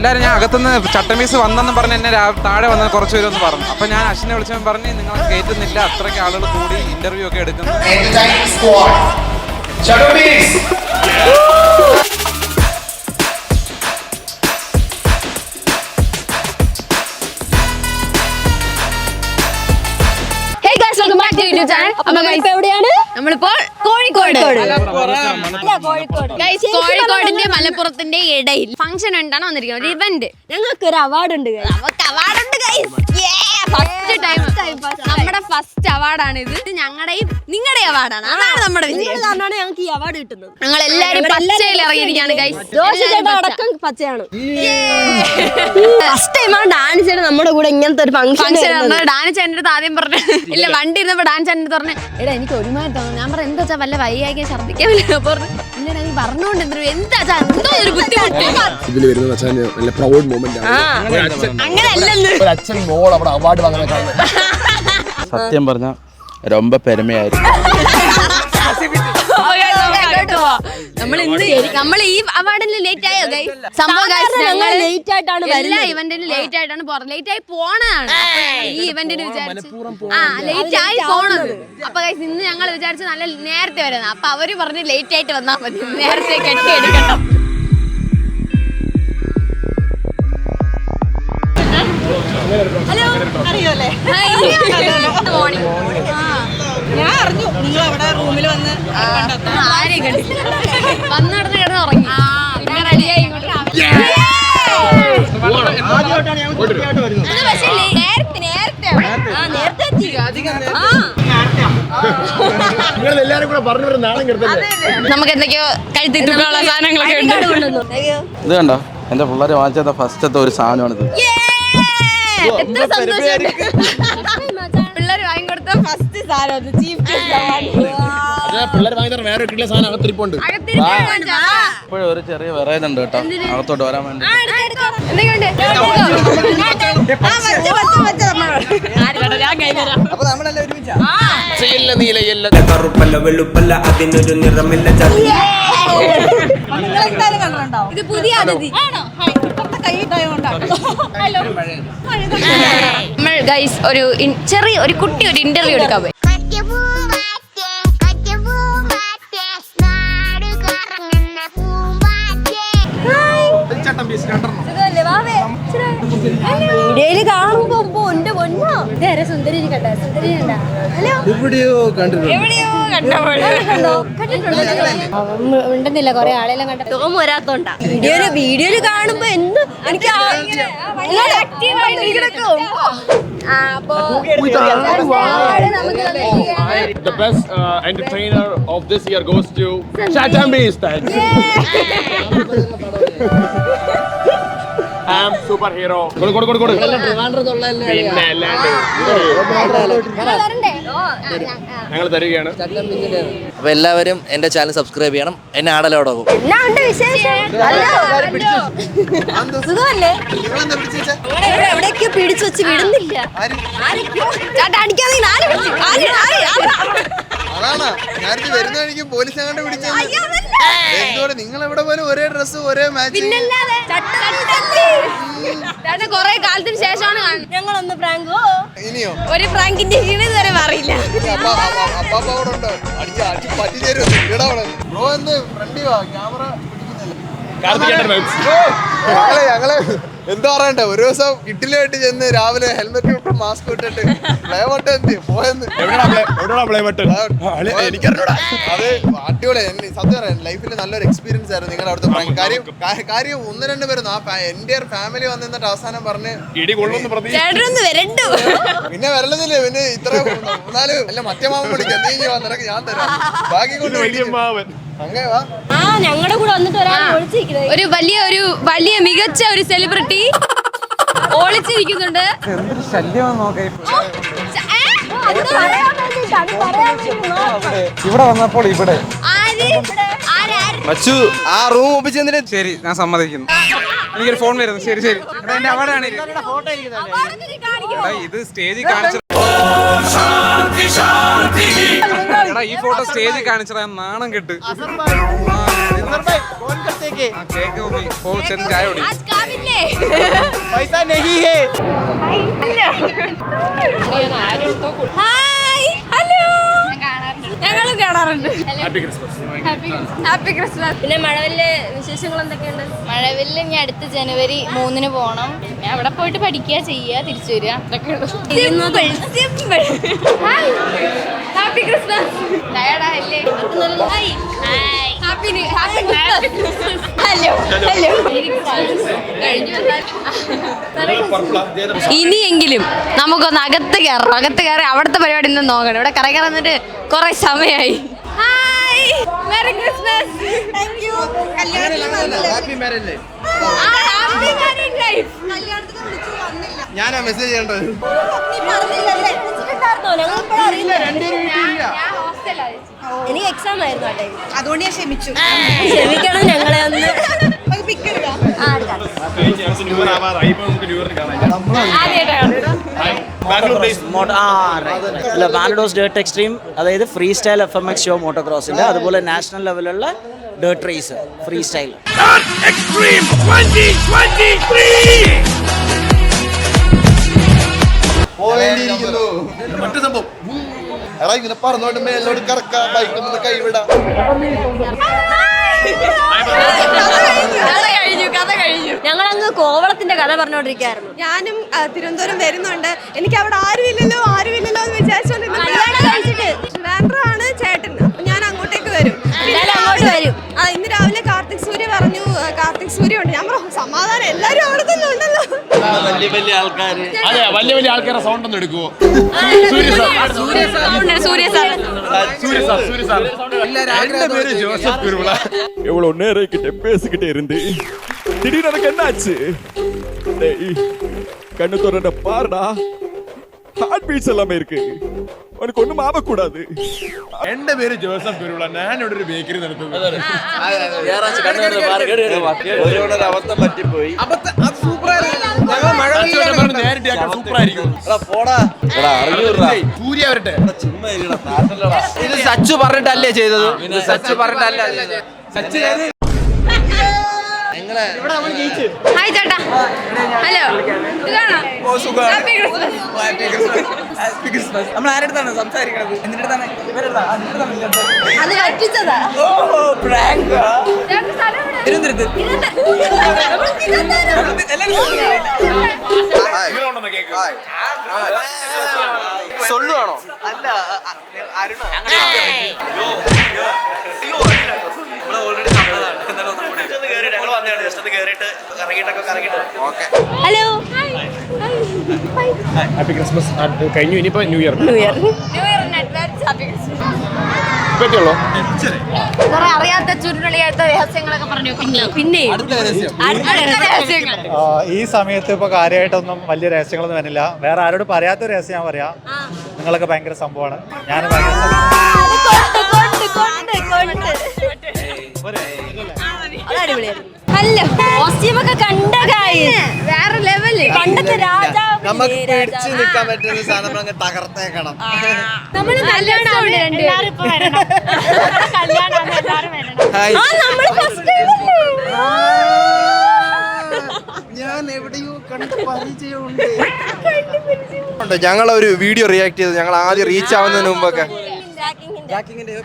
എല്ലാവരും ഞാൻ അകത്തുനിന്ന് ചട്ടമീസ് വന്നെന്ന് പറഞ്ഞ് എന്നെ താഴെ വന്ന് കുറച്ച് പേരൊന്ന് പറഞ്ഞു. അപ്പം ഞാൻ അശ്വിനെ വിളിച്ചവൻ പറഞ്ഞ് നിങ്ങൾ കയറ്റുന്നില്ല, അത്രയ്ക്ക് ആളുകൾ കൂടി ഇന്റർവ്യൂ ഒക്കെ എടുക്കുന്നു. നമ്മളിപ്പോൾ കോഴിക്കോടിന്റെ മലപ്പുറത്തിന്റെ ഇടയിൽ ഫംഗ്ഷൻ ഉണ്ടാണ് വന്നിരിക്കുന്നത്. ഒരു ഇവന്റ്, ഞങ്ങൾക്ക് ഒരു അവാർഡ് ഉണ്ട്. നമ്മുടെ ഫസ്റ്റ് അവാർഡാണ് ഇത്. ഞങ്ങളുടെയും നിങ്ങളുടെ അവാർഡാണ്. അതാണ് നമ്മുടെ വിജയം. ഞങ്ങൾക്ക് ഈ അവാർഡ് കിട്ടുന്നത്. ഞങ്ങൾ എല്ലാരും പച്ചയിൽ ഇറങ്ങിയിരിക്കുകയാണ് ഗൈസ്. അടക്കം പച്ചയാണ്. ഫസ്റ്റ് ടൈമാണ് ഡാൻസ് ചെയ്ത് നമ്മുടെ കൂടെ ഇങ്ങനത്തെ ഒരു ഫംഗ്ഷൻ. ഡാൻസ് ചേട്ടൻ്റെ അടുത്ത് ആദ്യം പറഞ്ഞു ഇല്ല, വണ്ടി ഇരുന്നപ്പോ ഡാൻസ് ചേട്ടൻ പറഞ്ഞു എടാ എനിക്ക് ഒരുമാതിരി തോന്നുന്നു. ഞാൻ പറഞ്ഞു എന്താ വെച്ചാൽ വല്ല വയ്യാക്കി ഛർദ്ദിക്കാൻ പറ്റില്ല. പറഞ്ഞു ഇല്ലടാ നീ പറഞ്ഞുകൊണ്ട് എന്താ എന്തോ ഒരു ബുദ്ധിമുട്ട്. ഇതിൽ വരുന്ന നല്ല പ്രൗഡ് മൊമെന്റ് ആണ്. ഒരു അച്ഛൻ മോൾ അവിടെ അവാർഡ് വാങ്ങുന്ന സത്യം പറഞ്ഞ ரொம்ப പെരുമയായിരുന്നു. നമ്മൾ ഈ അവാർഡിന് ലേറ്റ് ആയോ ഗൈസ്? സംഭവം ലേറ്റ് ആയിട്ടാണ് എല്ലാ ഇവന്റിനും ലേറ്റ് ആയിട്ടാണ് ലേറ്റ് ആയി പോണതാണ് ഈ ഇവന്റിന് വിചാരിച്ചു ലേറ്റ് ആയി പോണത്. അപ്പൊ ഗൈസ് ഇന്ന് ഞങ്ങൾ വിചാരിച്ചു നല്ല നേരത്തെ വരുന്നത്. അപ്പൊ അവര് പറഞ്ഞ് ലേറ്റ് ആയിട്ട് വന്നാൽ മതി, നേരത്തെ കെട്ടിയെടുക്കണം. ഞാൻ അറിഞ്ഞു നിങ്ങൾ അവിടെ റൂമിൽ വന്ന് ആരെയും കണ്ടില്ല. വന്നിടന്ന് കിടന്ന് ഉറങ്ങി. പിന്നെ റെഡിയായി നമുക്ക് എന്തൊക്കെയോ കഴുത്തി തൂക്കാനുള്ള സാധനങ്ങളൊക്കെ ഉണ്ട്. ഇത് കണ്ടോ, എന്റെ പിള്ളേരെ വാങ്ങിച്ചത് ഫസ്റ്റത്തെ ഒരു സാധനമാണിത്. എത്ര സന്തോഷം. പിള്ളേർ വാങ്ങിക്കൊടുത്ത ഫസ്റ്റ് സാധനം ഇപ്പോഴും ഒരു ചെറിയ വെറൈതുണ്ട് കേട്ടോ, അകത്തോട്ട് വരാൻ വേണ്ടി. കറുപ്പല്ല വെളുപ്പല്ല അതിനൊരു നിറമില്ല. ഇത് പുതിയ അതിഥി ഗൈസ്. ഒരു ചെറിയ ഒരു കുട്ടി ഒരു ഇന്റർവ്യൂ എടുക്കാൻ പോയി. വീഡിയോയില് കാണുമ്പോ എന്റെ പൊന്നോ ഇതേറെ സുന്ദരി കണ്ട സുന്ദരി കണ്ട. ഹലോ എവിടെയോ ഉണ്ടെന്നില്ല കൊറേ ആളെല്ലാം കണ്ട തുകം വരാത്തോണ്ടാ. വീഡിയോയില് കാണുമ്പോ എന്ത് എനിക്ക് The best entertainer of this year goes to Chatambees. I am superhero. കൊടു. പിന്നെ അല്ലാണ്ട് ഞങ്ങൾ തരികയാണ്. അപ്പൊ എല്ലാവരും എന്റെ ചാനൽ സബ്സ്ക്രൈബ് ചെയ്യണം. എന്നെ ആടലോടാകും. എവിടേക്കോ പിടിച്ചു വെച്ച് വിടുന്നില്ല. അതാണ് ഞാനിത് വരുന്ന എനിക്ക് പോലീസ് അങ്ങോട്ട് പിടിച്ചത്. എന്തോടെ നിങ്ങൾ എവിടെ പോലും ഒരേ ഡ്രസ് ഒരേ മാച്ച്. കൊറേ കാലത്തിന് ശേഷമാണ് ഞങ്ങളൊന്ന് പ്രാങ്കോ ഇനിയോ ഒരു പ്രാങ്കിന്റെ ഇതുവരെ മാറിയില്ല. അപ്പാപ്പ അവിടെ ഉണ്ടോ? അടിച്ച് പറ്റി തരും. ബ്രോ എന്ത് ഫ്രണ്ടി വാ, ക്യാമറ ഞങ്ങള് എന്താ പറയണ്ടേ, ഒരു ദിവസം ഇഡ്ഡലിയായിട്ട് ചെന്ന് രാവിലെ ഹെൽമെറ്റ് ഇട്ട് മാസ്ക് ഇട്ടിട്ട് പ്ലേ ബട്ടൺ എന്ത് പോയെന്ന്. അത് അടിപൊളി. സത്യം പറയാം, ലൈഫിൽ നല്ലൊരു എക്സ്പീരിയൻസ് ആയിരുന്നു നിങ്ങളുടെ അവിടുത്തെ കാര്യം. ഒന്ന് രണ്ട് പേരുന്നു ആ എൻ്റെ ഫാമിലി വന്നിട്ട് അവസാനം പറഞ്ഞ് പിന്നെ വരണമെന്നില്ലേ. പിന്നെ ഇത്ര മൂന്നാല് അല്ല മറ്റേ മാമൻ വിളിക്കാം, നീ നിനക്ക് ഞാൻ തരാം, ബാക്കി കൊണ്ട് ഞങ്ങളുടെ കൂടെ വന്നിട്ട് ഒരു വലിയ മികച്ച ഒരു സെലിബ്രിറ്റി ഒളിച്ചിരിക്കുന്നുണ്ട്. എന്തൊരു ശല്യമാണ് നോക്കാം. ഇവിടെ വന്നപ്പോൾ ഇവിടെ ആ റൂം ഒപ്പിച്ചെന്നിട്ട് ശരി ഞാൻ സമ്മതിക്കുന്നു. എനിക്കൊരു ഫോൺ വരുന്നു. ശരി എന്റെ അവാർഡാണ് ഇത് സ്റ്റേജിൽ കാണിച്ചത്. എടാ ഈ ഫോട്ടോ സ്റ്റേജിൽ കാണിച്ചടാ നാണം കെട്ട് കേക്ക് ചെന്ന് ചായ കുടി പൈസ ഞങ്ങളും കാണാറുണ്ട്. Happy Christmas. പിന്നെ മഴവില്ലെ വിശേഷങ്ങൾ എന്തൊക്കെയുണ്ട്? മഴവില്ല് ഇനി അടുത്ത ജനുവരി 3-ന് പോണം. പിന്നെ അവിടെ പോയിട്ട് പഠിക്കുക, ചെയ്യുക, തിരിച്ചു വരിക, അതൊക്കെ ഉള്ളൂ. Happy Christmas. ടയർഡായില്ലേ? ഇനിയെങ്കിലും നമുക്കൊന്ന് അകത്ത് കയറണം. അകത്ത് കയറി അവിടുത്തെ പരിപാടി ഇന്ന് നോക്കണം. ഇവിടെ കറ കറന്നിട്ട് കുറെ സമയമായി. Hi, merry Christmas. Thank you. ഞാനാ മെസ്സേജ് ചെയ്യേണ്ടത്. എനിക്ക് എക്സാം ആയിരുന്നു ആ ടൈം. അതുകൊണ്ട് ഞാൻ ക്ഷമിച്ചു. ക്ഷമിക്കണം ഞങ്ങളെ ഒന്ന്. മാനഡോസ് ഡേർട്ട് എക്സ്ട്രീം, അതായത് ഫ്രീ സ്റ്റൈൽ FMX ഷോ മോട്ടോക്രോസിന്റെ, അതുപോലെ നാഷണൽ ലെവലുള്ള ഡേർട്ട് റേസ് ഫ്രീ സ്റ്റൈൽ. മറ്റു സംഭവം എടാ ഇങ്ങനെ പറഞ്ഞോണ്ട് മേലോട്ട് കറക്കാ ബൈക്കൊന്ന് കൈവിടാ. ഞങ്ങളങ്ങ് കോവളത്തിന്റെ കഥ പറഞ്ഞോണ്ടിരിക്കായിരുന്നു. ഞാനും തിരുവനന്തപുരം വരുന്നുണ്ട്. എനിക്ക് അവിടെ ആരുമില്ലല്ലോ എന്ന് വിചാരിച്ചോണ്ടിരുന്നു. ട്രിവാൻഡ്രമാണ് ചേട്ടൻ. അപ്പൊ ഞാൻ അങ്ങോട്ടേക്ക് വരും. അങ്ങോട്ട് വരും. ഇന്ന് രാവിലെ കാർത്തിക് സൂര്യ പറഞ്ഞു കാർത്തിക് സൂര്യ ഉണ്ട്. ഞാൻ പറഞ്ഞു സമാധാനം, എല്ലാരും അവിടെ തന്നെ ഉണ്ടല്ലോ. വലിയ ആൾക്കാര് വലിയ ആൾക്കാരെ സൗണ്ട് ഒന്ന് എടുക്കുവോ? എന്റെ പേര് ജോസഫ് കുരുവിള. எவ்வளோ நேரம் கிட்ட பேசிக்கிட்டே இருந்து திடீர்னு எனக்கு என்ன ஆச்சு? கண்ணு தோற பாருடா, ஹார்ட் பீட்ஸ் எல்லாமே இருக்கு. உனக்கு ஒண்ணும் ஆகக்கூடாது. എന്റെ പേര് ജോസഫ് കുരുവിള. ഞാൻ ഇവിടെ ഒരു ബേക്കറി നടത്തുന്നു. അബദ്ധം പറ്റിപ്പോയി. നേരിട്ട് സൂപ്പറായിരിക്കും. സൂര്യ വരട്ടെ. ഇത് സച്ചു പറഞ്ഞിട്ടല്ലേ ചെയ്തത്? സച്ചു പറഞ്ഞിട്ടല്ല സച്ചു ഹായ് ചേട്ടാ. ഹലോ, നമ്മൾ ആരെടുത്താണ് സംസാരിക്കണത്? അത് പറ്റിച്ചതാ. സൊല്ലുവാണോ? ഹലോ, ഹാപ്പി ക്രിസ്മസ് കഴിഞ്ഞു. ഇനിയിപ്പോ ന്യൂ ഇയർ പറ്റുള്ളൂ. കുറെ അറിയാത്ത ചുരുളിയാത്ത രഹസ്യങ്ങളൊക്കെ പറഞ്ഞു. പിന്നെ അടുത്ത രഹസ്യങ്ങൾ. ഈ സമയത്ത് ഇപ്പൊ കാര്യമായിട്ടൊന്നും വലിയ രഹസ്യങ്ങളൊന്നും വരില്ല. വേറെ ആരോട് പറയാത്ത രഹസ്യം ഞാൻ പറയാം. നിങ്ങളൊക്കെ ഭയങ്കര സംഭവമാണ്. ഞാൻ അല്ല കോസ്റ്റ്യൂമൊക്കെ കണ്ട വേറെ ലെവല്. പണ്ടത്തെ രാജാവ് നമുക്ക് പിടിച്ചു നിൽക്കാൻ പറ്റുന്ന സാധനം അങ്ങ് തകർത്തേക്കണം. നമ്മള് കല്യാണം ഞാൻ എവിടെയോ കണ്ട് പരിചയമുണ്ട്. ഞങ്ങളൊരു വീഡിയോ റിയാക്ട് ചെയ്ത് ഞങ്ങൾ ആദ്യം റീച്ച് ആവുന്നതിന് മുമ്പൊക്കെ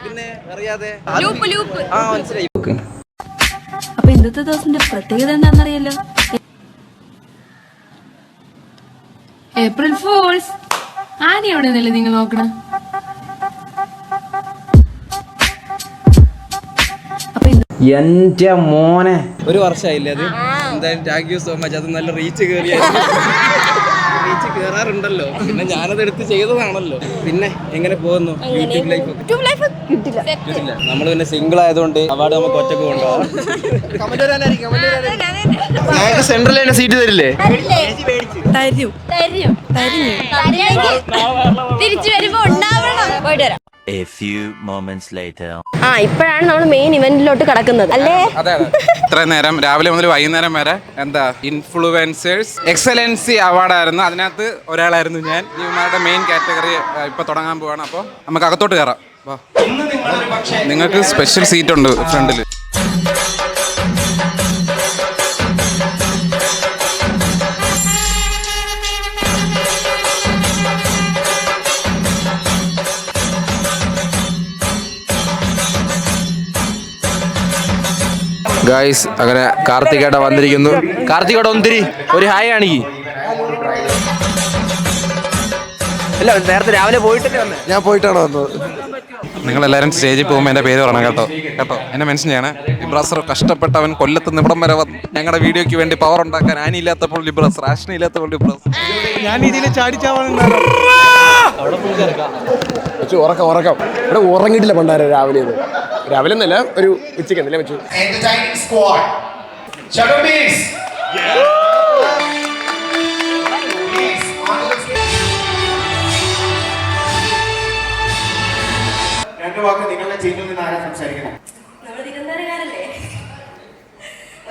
പിന്നെ അറിയാതെ മനസ്സിലായി. അപ്പൊ ഇന്നത്തെ ദിവസത്തിന്റെ പ്രത്യേകത എന്താണെന്നറിയല്ലോ. April fools. ആദ്യം എവിടെ നിന്നല്ലേ നിങ്ങൾ നോക്കണം? എന്റെ മോനെ ഒരു വർഷമായില്ലേ അത്? എന്തായാലും താങ്ക് യു സോ മച്ച്. അത് നല്ല റീച്ച് റീച്ച് കേറാറുണ്ടല്ലോ. പിന്നെ ഞാനത് എടുത്ത് ചെയ്തതാണല്ലോ. പിന്നെ എങ്ങനെ പോകുന്നു യൂട്യൂബ് ലൈഫ്? കിട്ടില്ല. നമ്മൾ പിന്നെ സിംഗിൾ ആയതുകൊണ്ട് അവാർഡ് നമുക്ക് ഒറ്റക്ക് കൊണ്ടുപോകാം. ഞങ്ങൾക്ക് സെൻട്രൽ തന്നെ സീറ്റ് തരില്ലേ? തിരിച്ചു വരുമ്പോ ഉണ്ടാവണം. പോയിട്ട് വരാം. A few moments later. ഇപ്പോഴാണ് നമ്മൾ മെയിൻ ഇവന്റിലോട്ട് കടക്കുന്നത് അല്ലേ? അതെ അതെ. ഇത്രയും നേരം രാവിലെ മുതൽ വൈകുന്നേരം വരെ എന്താ ഇൻഫ്ലുവൻസേഴ്സ് എക്സലൻസി അവാർഡായിരുന്നു. അതിനകത്ത് ഒരാളായിരുന്നു ഞാൻ. ഇവന്മാരുടെ മെയിൻ കാറ്റഗറി ഇപ്പൊ തുടങ്ങാൻ പോവാണ്. അപ്പോൾ നമുക്ക് അകത്തോട്ട് കയറാം. വാ. നിങ്ങൾക്ക് സ്പെഷ്യൽ സീറ്റ് ഉണ്ട് ഫ്രണ്ടിൽ. ഗായ്സ് അങ്ങനെ കാർത്തികേട്ട വന്നിരിക്കുന്നു. കാർത്തികേട്ട ഒന്നിരി ഒരു ഹായ് കാണിക്ക്. അല്ല നേരത്തെ രാവിലെ പോയിട്ടല്ലേ വന്നേ? ഞാൻ പോയിട്ടാണ് വന്നത്. നിങ്ങളെല്ലാവരും സ്റ്റേജിൽ പോകുമ്പോൾ എൻ്റെ പേര് പറയണം കേട്ടോ. എന്നെ മെൻഷൻ ചെയ്യണേ. ലിബ്രാസർ കഷ്ടപ്പെട്ടവൻ കൊല്ലത്ത് നിവിടം വരെ വന്ന് ഞങ്ങളുടെ വീഡിയോയ്ക്ക് വേണ്ടി പവർ ഉണ്ടാക്കാൻ ആനിയില്ലാത്തപ്പോൾ ലിബ്രാസർ, ആഷ്നില്ലാത്തപ്പോൾ ലിബ്രാസർ. ഞാൻ ഇതിൽ ചാടിച്ചാവാനുണ്ടായിരുന്നു. ഉറക്കം ഇവിടെ ഉറങ്ങിയിട്ടില്ല പണ്ടാര രാവിലെ. രാവിലെ എന്നല്ല, ഒരു ഉച്ചയ്ക്ക് എന്നല്ലേ വെച്ചു. നിങ്ങളുടെ ടീമിൽ നിന്ന് ആരാ സംസാരിക്കണം? നമ്മൾ തിരുവനന്തപുരക്കാരല്ലേ?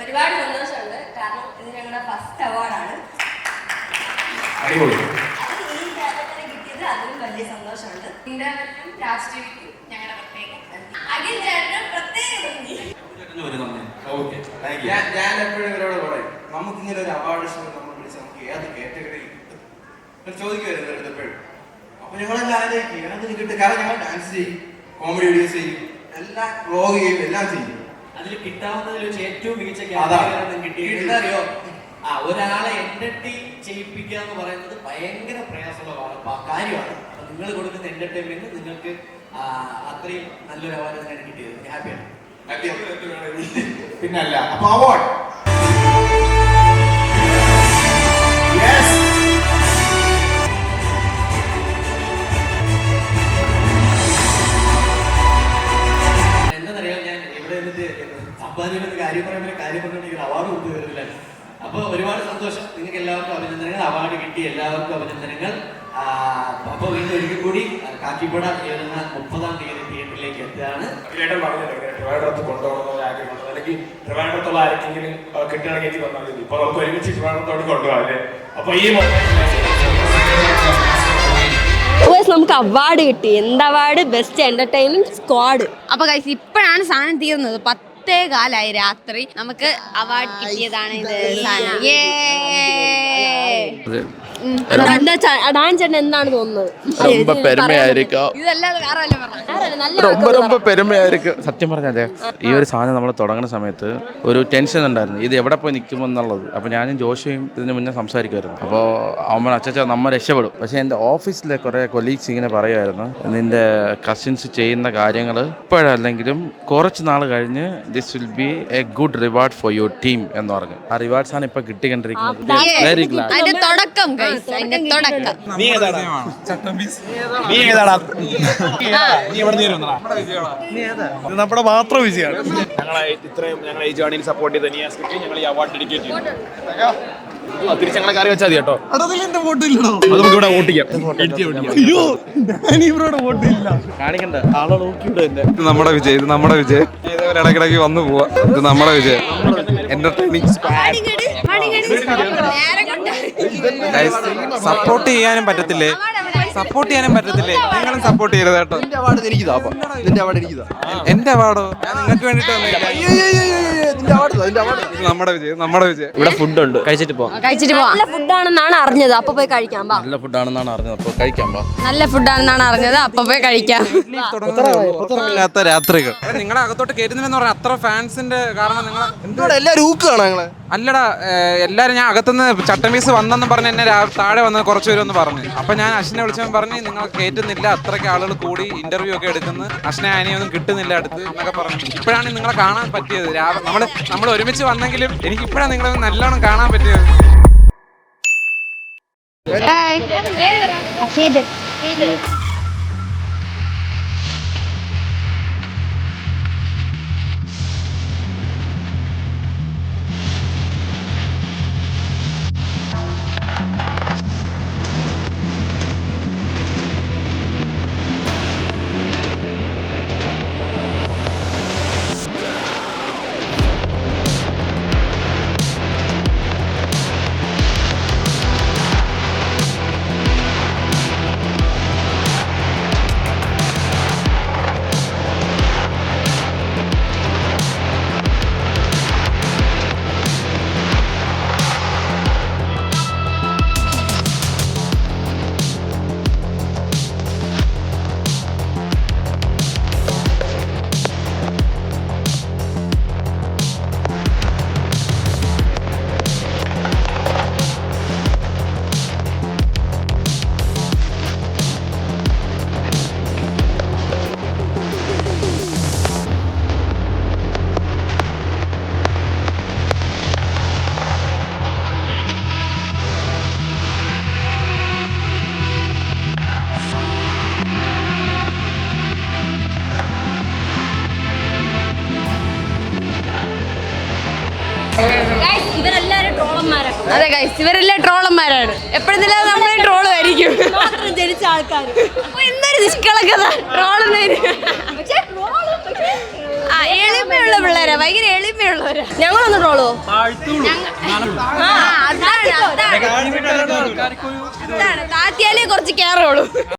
ഒരുപാട് സന്തോഷമുണ്ട്. കാരണം ഇത് ഞങ്ങളുടെ ഫസ്റ്റ് അവാർഡാണ്. ഈ കാലത്തിന് കിട്ടിയത് അതിലും വലിയ സന്തോഷമുണ്ട്. ഇന്ത്യയിലും രാഷ്ട്രീയക്കും ഞങ്ങളുടെ പ്രത്യേക അഖിൽ ചേട്ടനും പ്രത്യേക നന്ദി. ഞാൻ എപ്പോഴും ഇവരോട് പറയും, നമുക്കിങ്ങനെ ഒരു അവാർഡ് ഷോ നമ്മൾ വിളിച്ച് നമുക്ക് ഏത് കാറ്റഗറി കിട്ടും ചോദിക്കുമായിരുന്നു എപ്പോഴും. അപ്പൊ ഞങ്ങളെല്ലാം ആലോചിക്കും ഏത് കിട്ടും. കാരണം ഞങ്ങൾ ഡാൻസ് ചെയ്യും, കോമഡി വീഡിയോസ് ചെയ്യും, എല്ലാം വ്ലോഗ് ചെയ്യും, എല്ലാം ചെയ്യും. അതിൽ കിട്ടാവുന്നതിൽ വെച്ച് ഏറ്റവും മികച്ച എന്താ അറിയോ, ഒരാളെ എന്റർടൈൻ ചെയ്യിപ്പിക്കുക എന്ന് പറയുന്നത് ഭയങ്കര പ്രയാസമുള്ള കാര്യമാണ്. അപ്പൊ നിങ്ങൾ കൊടുക്കുന്ന എന്റർടൈൻമെന്റ് നിങ്ങൾക്ക് അത്രയും നല്ലൊരു അവാർഡ് തന്നെ കിട്ടിയത്. ഹാപ്പിയാണ്. പിന്നല്ല. അപ്പൊ അവാർഡ് എന്താണെന്നറിയാം, ഞാൻ ഇവിടെ നിന്നിട്ട് സമ്പാദിക്കുന്ന കാര്യം പറഞ്ഞിട്ടുണ്ടെങ്കിൽ അവാർഡ് കൊണ്ടുവരുന്നില്ല. അപ്പൊ ഒരുപാട് സന്തോഷം. നിങ്ങൾക്ക് എല്ലാവർക്കും അഭിനന്ദനങ്ങൾ. അവാർഡ് കിട്ടി എല്ലാവർക്കും അഭിനന്ദനങ്ങൾ. അപ്പൊ വീണ്ടും ഒരിക്കൽ കൂടി കാക്കിപ്പട എഴുതുന്ന 30-ാം തീയതി തിയേറ്ററിലേക്ക് എത്തുകയാണ്. ട്രിവാൻഡ്രത്ത് കൊണ്ടുപോകണമെന്ന് ആഗ്രഹമുണ്ട്. അല്ലെങ്കിൽ ട്രിവാൻഡ്രത്തുള്ള ആർക്കെങ്കിലും കിട്ടുകയാണെങ്കിൽ വന്നാൽ മതി. ഇപ്പൊ നമുക്ക് ഒരുമിച്ച് ട്രിവാൻഡ്രത്തോട് കൊണ്ടുപോകാം. അപ്പൊ ഈ നമുക്ക് അവാർഡ് കിട്ടി. എന്ത് അവാർഡ്? Best entertainment squad. അപ്പൊ ഗൈസ് ഇപ്പോഴാണ് സാധനം തീർന്നത്. 10:15 രാത്രി നമുക്ക് അവാർഡ് കിട്ടിയതാണ് ഇത് സാധനം. ഡാൻസ് എന്താണ് തോന്നുന്നത്? ഇതല്ലാതെ വേറെ വല്ല പെരുമയായിരിക്കും. സത്യം പറഞ്ഞാലേ ഈ ഒരു സാധനം നമ്മൾ തുടങ്ങുന്ന സമയത്ത് ഒരു ടെൻഷൻ ഉണ്ടായിരുന്നു, ഇത് എവിടെ പോയി നിൽക്കുമെന്നുള്ളത്. അപ്പോൾ ഞാനും ജോഷയും ഇതിന് മുന്നേ സംസാരിക്കുമായിരുന്നു. അപ്പോൾ അവൻ അച്ഛാ നമ്മൾ രക്ഷപ്പെടും. പക്ഷേ എൻ്റെ ഓഫീസിലെ കുറേ കൊലീഗ്സ് ഇങ്ങനെ പറയുമായിരുന്നു, നിൻ്റെ കസിൻസ് ചെയ്യുന്ന കാര്യങ്ങൾ ഇപ്പോഴല്ലെങ്കിലും കുറച്ച് നാൾ കഴിഞ്ഞ് this will be A good reward for your team എന്ന് പറഞ്ഞു. ആ റിവാർഡ്സ് ആണ് ഇപ്പൊ കിട്ടിക്കൊണ്ടിരിക്കുന്നത്. Very glad. നമ്മുടെ മാത്രം വിജയമാണ്. ഞങ്ങളെ ഈ ജേർണിയിൽ സപ്പോർട്ട് ചെയ്ത നിയാസ്ക്ക് ഞങ്ങൾ ഈ അവാർഡ് ഡെഡിക്കേറ്റ് ചെയ്യും. തിരിച്ച് ഞങ്ങളെ കറി വെച്ചാൽ മതി കേട്ടോ. നമുക്കിവിടെ വോട്ട് ചെയ്യാം. കാണിക്കണ്ട ആളെ നോക്കിവിടെ. ഇത് നമ്മുടെ വിജയം, ഇത് നമ്മുടെ വിജയം. ഇടയ്ക്കിടയ്ക്ക് വന്നു പോവാ. ഇത് നമ്മുടെ വിജയം. എന്റർടൈനിങ് സപ്പോർട്ട് ചെയ്യാനും പറ്റത്തില്ലേ? നിങ്ങളും സപ്പോർട്ട് ചെയ്യരുത് കേട്ടോ. എന്റെ അവാർഡ് എനിക്കിതാ. എന്റെ അവാർഡോ? ഞാൻ നിങ്ങൾക്ക് വേണ്ടിട്ട് വന്നില്ല. നമ്മുടെ വിജയം. ഇവിടെ ഫുഡ് ഉണ്ട്, കഴിച്ചിട്ട് പോവാം. നല്ല ഫുഡാണെന്നാണ് അറിഞ്ഞത്. അപ്പൊ പോയി കഴിക്കാം. നല്ല ഫുഡാണെന്നാണ് അറിഞ്ഞത്. അപ്പോൾ കഴിക്കാം. നല്ല ഫുഡാണെന്നാണ് അറിഞ്ഞത്. അപ്പൊ പോയി കഴിക്കാം. ഇല്ലാത്ത രാത്രികൾ. നിങ്ങളെ അകത്തോട്ട് കയറ്റുന്നില്ലെന്ന് പറഞ്ഞാൽ അത്ര ഫാൻസിന്റെ കാരണം നിങ്ങൾ എല്ലാവരും ഊക്കുകയാണ് ഞങ്ങളെ. അല്ലടാ, എല്ലാരും ഞാൻ അകത്തുനിന്ന് ചട്ടമീസ് വന്നെന്ന് പറഞ്ഞ് എന്നെ താഴെ വന്ന് കുറച്ച് പേരൊന്ന് പറഞ്ഞു. അപ്പൊ ഞാൻ അശ്വിനെ വിളിച്ചവൻ പറഞ്ഞ് നിങ്ങൾ കയറ്റുന്നില്ല, അത്രയ്ക്ക് ആളുകൾ കൂടി ഇന്റർവ്യൂ ഒക്കെ എടുക്കുന്നു, അശ്വിനെ ആനിയൊന്നും കിട്ടുന്നില്ല അടുത്ത് എന്നൊക്കെ പറഞ്ഞു. ഇപ്പോഴാണ് നിങ്ങളെ കാണാൻ പറ്റിയത്. നമ്മൾ ഒരുമിച്ച് വന്നെങ്കിലും എനിക്ക് ഇപ്പോഴാണ് നിങ്ങളെ നല്ലോണം കാണാൻ പറ്റിയത്. ഗൈസ് ഇവരെല്ലാം ട്രോളന്മാരാണ് എപ്പോഴും നമ്മളെ ട്രോളുമായിരിക്കും ജനിച്ച ആൾക്കാർ എന്തൊരു നിഷ്കളങ്കത ട്രോളുന്നതിന് എളിമയുള്ള പിള്ളേരാ ഭയങ്കര എളിമയുള്ളവരാ ഞങ്ങളൊന്ന് ട്രോളോ അതാണ് താത്തിയാലേ കുറച്ച് കയറുള്ളൂ